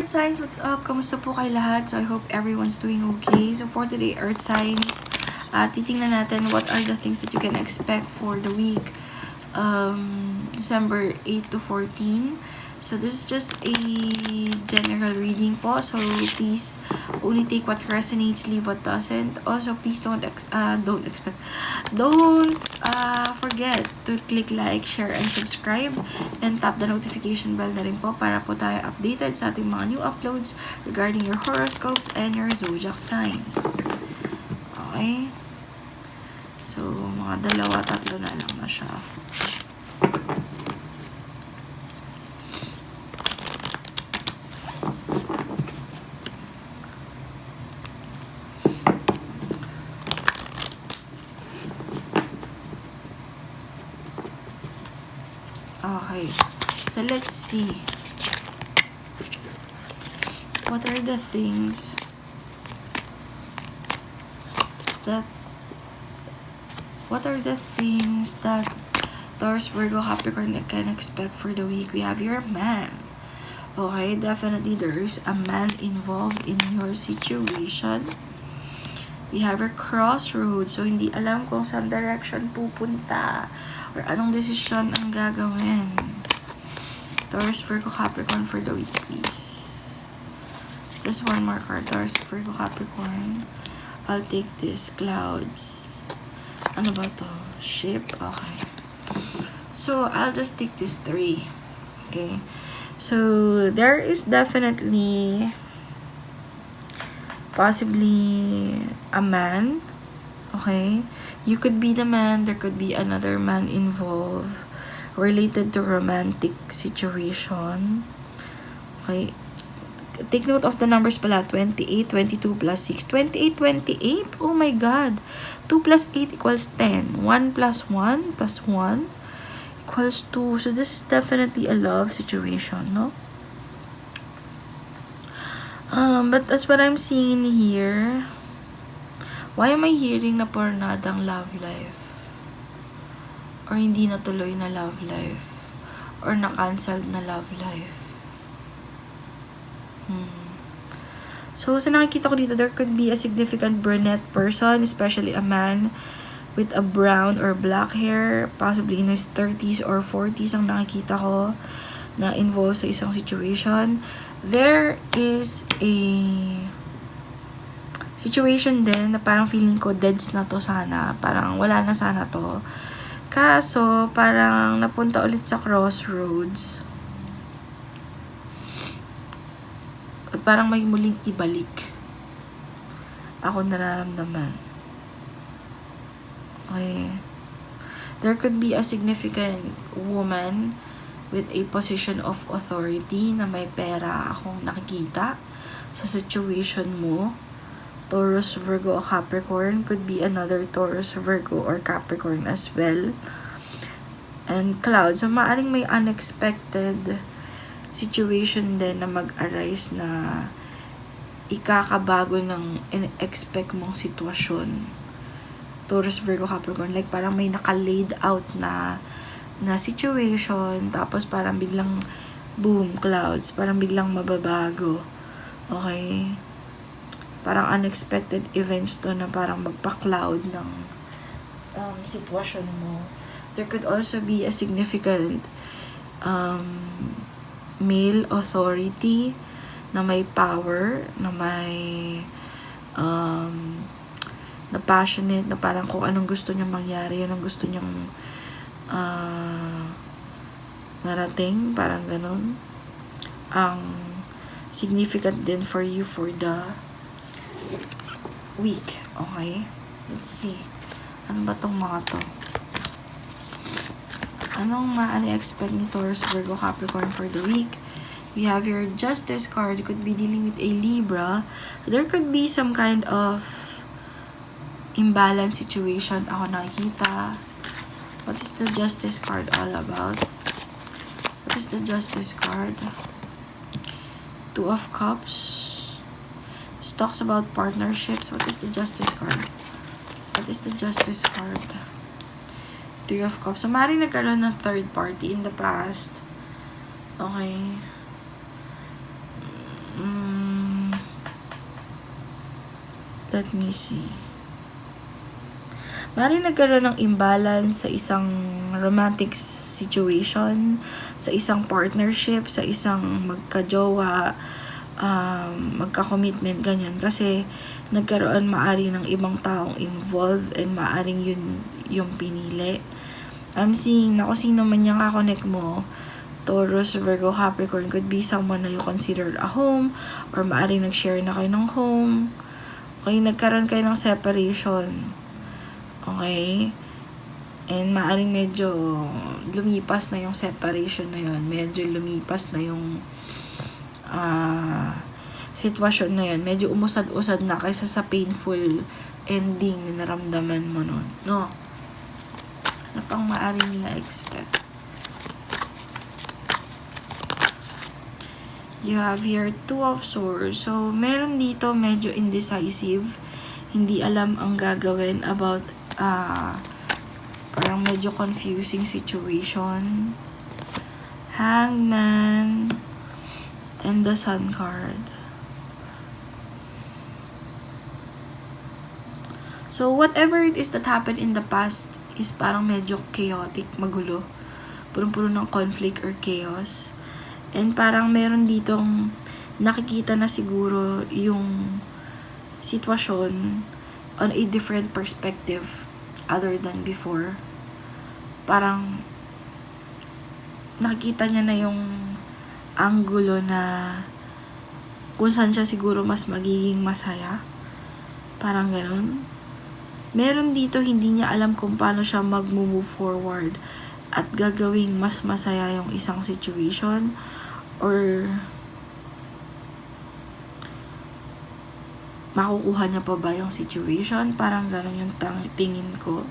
Earth signs, what's up? Kamusta po kayo lahat? So I hope everyone's doing okay. So for today, Earth signs, titingnan natin what are the things that you can expect for the week December 8 to 14. So this is just a general reading po. So please only take what resonates, leave what doesn't. Also, please don't forget to click like, share, and subscribe. And tap the notification bell na rin po para po tayo updated sa ating mga new uploads regarding your horoscopes and your zodiac signs. Okay? So, mga tatlo na lang na siya. Okay, so let's see. What are the things that Taurus, Virgo, Capricorn can expect for the week? We have your man. Okay, definitely there is a man involved in your situation. We have a crossroads. So, hindi alam kung saan direction pupunta or anong desisyon ang gagawin. Taurus, Virgo, Capricorn for the week, please. Just one more card. Taurus, Virgo, Capricorn. I'll take this. Clouds. Ano ba to? Ship? Okay. So, I'll just take this 3. Okay. So, there is definitely possibly a man. Okay. You could be the man. There could be another man involved related to romantic situation. Okay. Take note of the numbers pala. 28, 22 plus 6. 28, 28. Oh my God. 2 plus 8 equals 10. 1 plus 1 plus 1 equals 2. So this is definitely a love situation, no? But as what I'm seeing in here, why am I hearing na pornadang love life? Or hindi natuloy na love life? Or na-cancelled na love life? So, sa nakikita ko dito, there could be a significant brunette person, especially a man with a brown or black hair, possibly in his 30s or 40s ang nakikita ko na involved sa isang situation. There is a situation din na parang feeling ko deads na to sana. Parang wala na sana to. Kaso, parang napunta ulit sa crossroads. At parang may muling ibalik. Ako nararamdaman. Okay. There could be a significant woman with a position of authority na may pera akong nakikita sa situation mo. Taurus, Virgo, or Capricorn. Could be another Taurus, Virgo, or Capricorn as well. And clouds. So, maaring may unexpected situation din na mag-arise na ikakabago ng in-expect mong sitwasyon. Taurus, Virgo, Capricorn. Like, parang may naka-laid out na situation, tapos parang biglang boom, clouds, parang biglang mababago. Okay? Parang unexpected events to na parang magpa-cloud ng sitwasyon mo. There could also be a significant male authority na may power, na may na passionate, na parang kung anong gusto niyang mangyari, yun ang gusto niyang marating, parang ganun. Ang significant din for you for the week. Okay? Let's see. Ano ba tong mga to? Anong ma-expect ni Taurus, Virgo, Capricorn for the week? We have your Justice card. You could be dealing with a Libra. There could be some kind of imbalance situation ako nakikita. What is the Justice card all about? What is the Justice card? 2 of Cups. This talks about partnerships. What is the Justice card? What is the Justice card? 3 of Cups. So, maaaring nagkaroon ng third party in the past. Okay. Let me see. Maaaring nagkaroon ng imbalance sa isang romantic situation, sa isang partnership, sa isang magka-jowa, magka-commitment, ganyan. Kasi nagkaroon maari ng ibang taong involved and maaring yun yung pinili. I'm seeing na kung sino man yung kakonect mo, Taurus, Virgo, Capricorn, could be someone na you considered a home, or maaring nag-share na kayo ng home. Okay, nagkaroon kayo ng separation. Okay? And maaring medyo lumipas na yung separation na yun. Medyo lumipas na yung sitwasyon na yun. Medyo umusad-usad na kaysa sa painful ending na naramdaman mo nun. No? Ano pang maaring nila expect? You have here 2 of Swords. So, meron dito medyo indecisive. Hindi alam ang gagawin about parang medyo confusing situation. Hangman and the Sun card. So, whatever it is that happened in the past is parang medyo chaotic, magulo. Puro-puro ng conflict or chaos. And parang meron ditong nakikita na siguro yung sitwasyon on a different perspective other than before. Parang nakikita niya na yung anggulo na kung saan siya siguro mas magiging masaya. Parang ganun. Meron dito hindi niya alam kung paano siya mag-move forward at gagawing mas masaya yung isang situation, or makukuha niya pa ba yung situation? Parang gano'n yung tingin ko.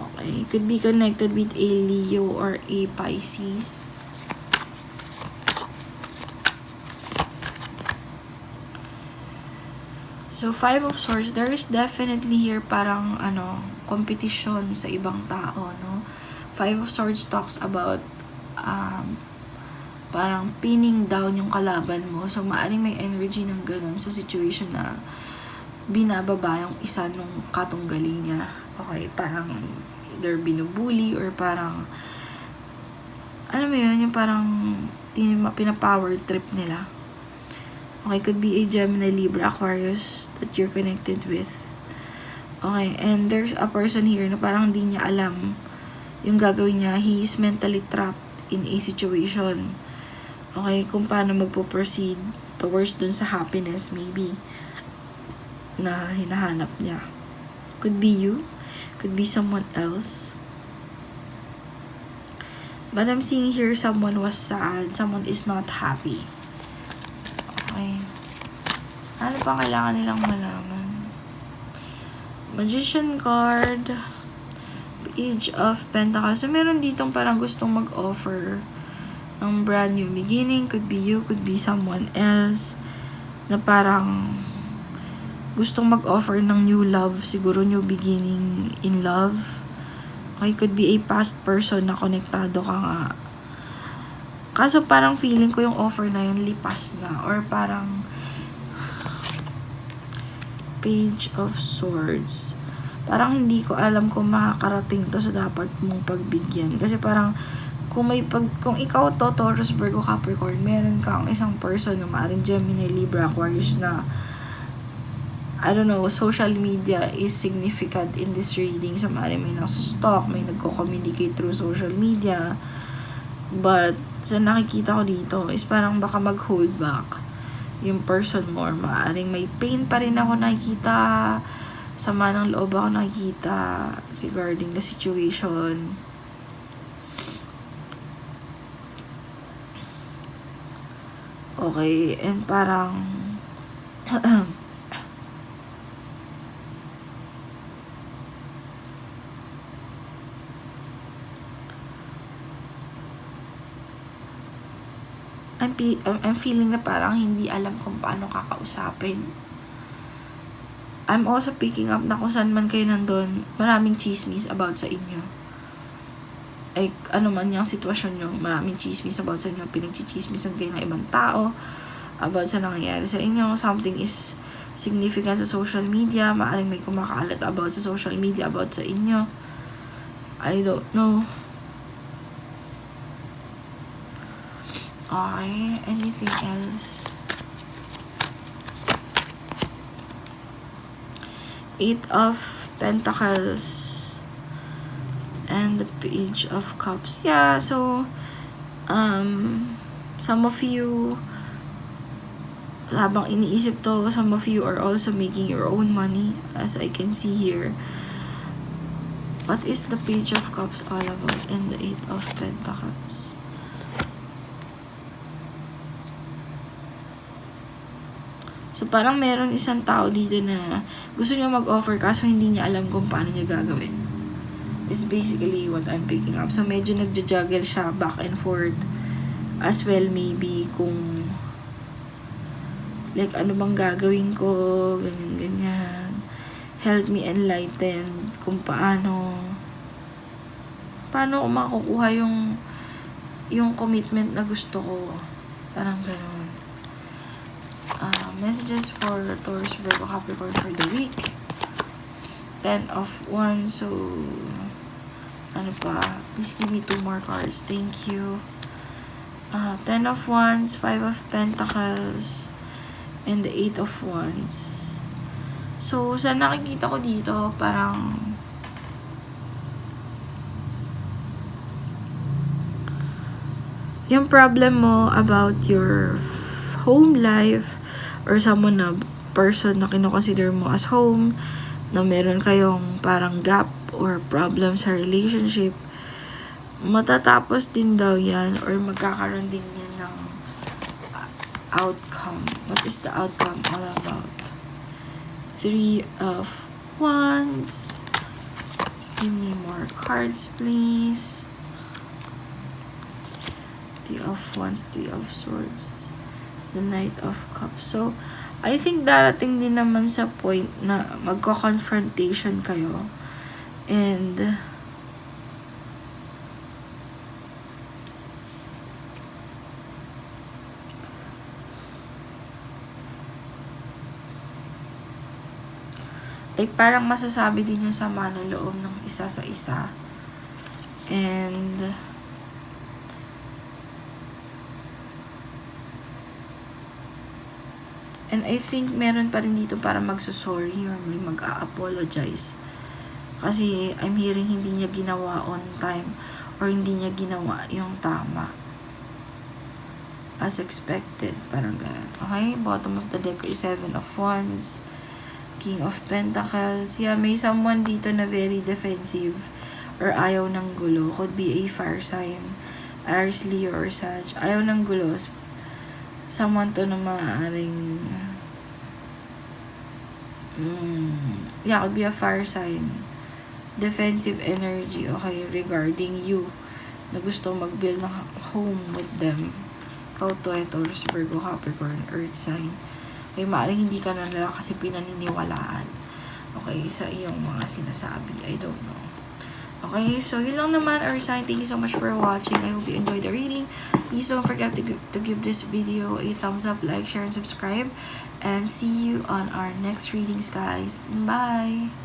Okay. Could be connected with a Leo or a Pisces. So, 5 of Swords, there is definitely here parang, competition sa ibang tao, no? 5 of Swords talks about, parang pinning down yung kalaban mo. So, maaaring may energy ng ganun sa situation na binababa yung isa nung katunggali niya. Okay, parang either binubuli or parang, alam mo yun, yung parang pinapower trip nila. Okay, could be a Gemini, Libra, Aquarius that you're connected with. Okay, and there's a person here na parang hindi niya alam yung gagawin niya. He is mentally trapped in a situation. Okay, kung paano magpo-proceed towards dun sa happiness maybe na hinahanap niya. Could be you, could be someone else. But I'm seeing here someone was sad, someone is not happy. Okay. Ano pa kailangan nilang malaman? Magician card, Page of Pentacles. So, meron ditong parang gustong mag-offer ng brand new beginning. Could be you, could be someone else na parang gustong mag-offer ng new love. Siguro new beginning in love. Okay, could be a past person na konektado ka nga. Kaso parang feeling ko yung offer na yun lipas na. Or parang Page of Swords. Parang hindi ko alam kung makakarating to sa dapat mong pagbigyan. Kasi parang kung ikaw to, Taurus, Virgo, Capricorn, meron kang isang person na maaaring Gemini, Libra, Aquarius na, I don't know, social media is significant in this reading. So, maaaring may nasa-stalk, may nagko-communicate through social media. But, sa nakikita ko dito is parang baka mag-hold back yung person more. Maaaring may pain pa rin ako nakikita, sama ng loob ako nakikita regarding the situation. Okay, and parang I'm feeling na parang hindi alam kung paano kakausapin. I'm also picking up na kung saan man kayo nandun, maraming chismis about sa inyo. Like, ano man yung sitwasyon nyo, maraming chismis about sa inyo, pinagchichismisan kayo ng ibang tao, about sa nangyayari sa inyo. Something is significant sa social media. Maaaring may kumakalat about sa social media about sa inyo. I don't know. Okay, anything else? 8 of Pentacles and the Page of Cups. Yeah, so some of you, habang iniisip to, some of you are also making your own money, as I can see here. What is the Page of Cups all about and the 8 of Pentacles? So, parang meron isang tao dito na gusto niya mag-offer kaso hindi niya alam kung paano niya gagawin. Is basically what I'm picking up. So, medyo nagja-juggle siya back and forth. As well, maybe kung like, ano bang gagawin ko, ganyan-ganyan. Help me enlighten kung paano ko makukuha yung commitment na gusto ko. Parang gano'n. Messages for Taurus, Virgo, Capricorn for the week. 10 of Wands. So, ano pa? Please give me 2 more cards. Thank you. 10 of Wands, 5 of Pentacles, and the 8 of Wands. So, sa nakikita ko dito, parang yung problem mo about your home life or someone na person na kinoconsider mo as home, na meron kayong parang gap or problem sa relationship, matatapos din daw yan or magkakaroon din yan ng outcome. What is the outcome all about? 3 of Wands. Give me more cards, please. 3 of Wands, 3 of Swords, the Knight of Cups. So, I think darating din naman sa point na magko-confrontation kayo. And like, parang masasabi din yung sama ng loob ng isa sa isa. And I think meron pa rin dito para magsasorry or may mag-a-apologize. Kasi I'm hearing hindi niya ginawa on time or hindi niya ginawa yung tama. As expected. Parang ganun. Okay? Bottom of the deck is 7 of Wands. King of Pentacles. Yeah, may someone dito na very defensive or ayaw ng gulo. Could be a fire sign. Aries, Leo, or Sag. Ayaw ng gulo. Someone to na maaaring could be a fire sign. Defensive energy, okay, regarding you na gusto mag-build ng home with them. Ikaw to, Taurus, Virgo, Capricorn, Earth sign. Okay, maaaring hindi ka na nila kasi pinaniniwalaan. Okay, sa iyong mga sinasabi. I don't know. Okay, so yun lang naman, Earth sign. Thank you so much for watching. I hope you enjoyed the reading. Please don't forget to give this video a thumbs up, like, share, and subscribe. And see you on our next readings, guys. Bye!